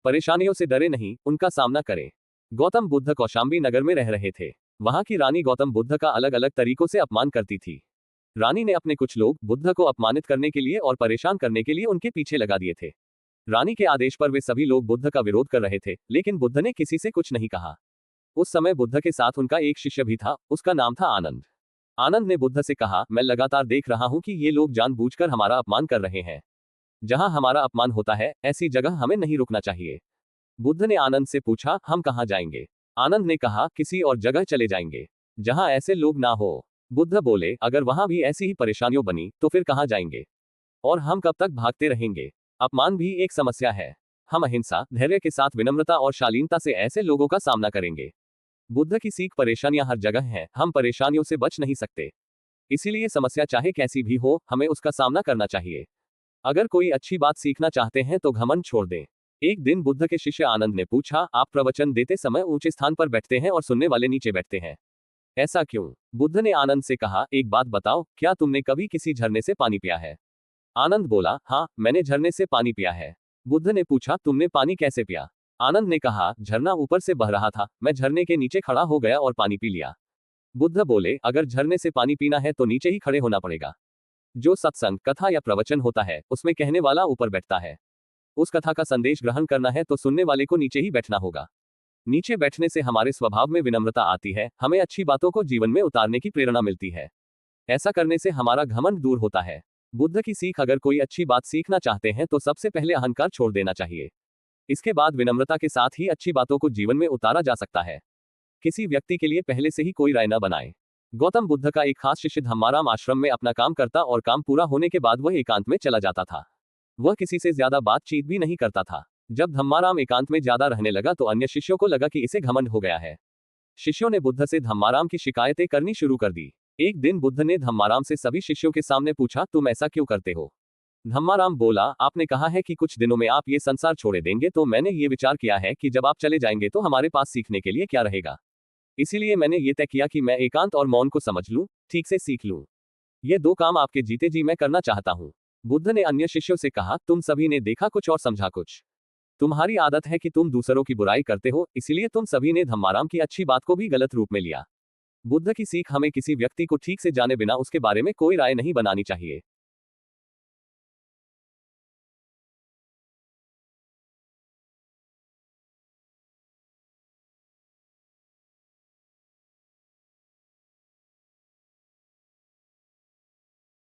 परेशानियों से डरे नहीं, उनका सामना करें। गौतम बुद्ध कौशाम्बी नगर में रह रहे थे। वहां की रानी गौतम बुद्ध का अलग अलग तरीकों से अपमान करती थी। रानी ने अपने कुछ लोग बुद्ध को अपमानित करने के लिए और परेशान करने के लिए उनके पीछे लगा दिए थे। रानी के आदेश पर वे सभी लोग बुद्ध का विरोध कर रहे थे, लेकिन बुद्ध ने किसी से कुछ नहीं कहा। उस समय बुद्ध के साथ उनका एक शिष्य भी था, उसका नाम था आनंद। आनंद ने बुद्ध से कहा, मैं लगातार देख रहा हूं कि ये लोग जानबूझकर हमारा अपमान कर रहे हैं। जहां हमारा अपमान होता है, ऐसी जगह हमें नहीं रुकना चाहिए। बुद्ध ने आनंद से पूछा, हम कहां जाएंगे? आनंद ने कहा, किसी और जगह चले जाएंगे जहां ऐसे लोग ना हो। बुद्ध बोले, अगर वहां भी ऐसी ही परेशानियां बनी तो फिर कहां जाएंगे? और हम कब तक भागते रहेंगे? अपमान भी एक समस्या है। हम अहिंसा, धैर्य के साथ विनम्रता और शालीनता से ऐसे लोगों का सामना करेंगे। बुद्ध की सीख, परेशानियां हर जगह हैं, हम परेशानियों से बच नहीं सकते। इसीलिए समस्या चाहे कैसी भी हो, हमें उसका सामना करना चाहिए। अगर कोई अच्छी बात सीखना चाहते हैं तो घमंड छोड़ दें। एक दिन बुद्ध के शिष्य आनंद ने पूछा, आप प्रवचन देते समय ऊंचे स्थान पर बैठते हैं और सुनने वाले नीचे बैठते हैं, ऐसा क्यों? बुद्ध ने आनंद से कहा, एक बात बताओ, क्या तुमने कभी किसी झरने से पानी पिया है? आनंद बोला, हाँ, मैंने झरने से पानी पिया है। बुद्ध ने पूछा, तुमने पानी कैसे पिया? आनंद ने कहा, झरना ऊपर से बह रहा था, मैं झरने के नीचे खड़ा हो गया और पानी पी लिया। बुद्ध बोले, अगर झरने से पानी पीना है तो नीचे ही खड़े होना पड़ेगा। जो सत्संग, कथा या प्रवचन होता है, उसमें कहने वाला ऊपर बैठता है। उस कथा का संदेश ग्रहण करना है तो सुनने वाले को नीचे ही बैठना होगा। नीचे बैठने से हमारे स्वभाव में विनम्रता आती है, हमें अच्छी बातों को जीवन में उतारने की प्रेरणा मिलती है। ऐसा करने से हमारा घमंड दूर होता है। बुद्ध की सीख, अगर कोई अच्छी बात सीखना चाहते हैं तो सबसे पहले अहंकार छोड़ देना चाहिए। इसके बाद विनम्रता के साथ ही अच्छी बातों को जीवन में उतारा जा सकता है। किसी व्यक्ति के लिए पहले से ही कोई राय न बनाएं। गौतम बुद्ध का एक खास शिष्य धम्माराम आश्रम में अपना काम करता और काम पूरा होने के बाद वह एकांत में चला जाता था। वह किसी से ज्यादा बातचीत भी नहीं करता था। जब धम्माराम एकांत में ज्यादा रहने लगा तो अन्य शिष्यों को लगा कि इसे घमंड हो गया है। शिष्यों ने बुद्ध से धम्माराम की शिकायतें करनी शुरू कर दी। एक दिन बुद्ध ने धम्माराम से सभी शिष्यों के सामने पूछा, तुम ऐसा क्यों करते हो? धम्माराम बोला, आपने कहा है कि कुछ दिनों में आप ये संसार छोड़े देंगे, तो मैंने ये विचार किया है कि जब आप चले जाएंगे तो हमारे पास सीखने के लिए क्या रहेगा। इसीलिए मैंने ये तय किया कि मैं एकांत और मौन को समझ लूं, ठीक से सीख लूं। ये दो काम आपके जीते जी मैं करना चाहता हूं। बुद्ध ने अन्य शिष्यों से कहा, तुम सभी ने देखा कुछ और समझा कुछ। तुम्हारी आदत है कि तुम दूसरों की बुराई करते हो, इसलिए तुम सभी ने धम्माराम की अच्छी बात को भी गलत रूप में लिया। बुद्ध की सीख, हमें किसी व्यक्ति को ठीक से जाने बिना उसके बारे में कोई राय नहीं बनानी चाहिए।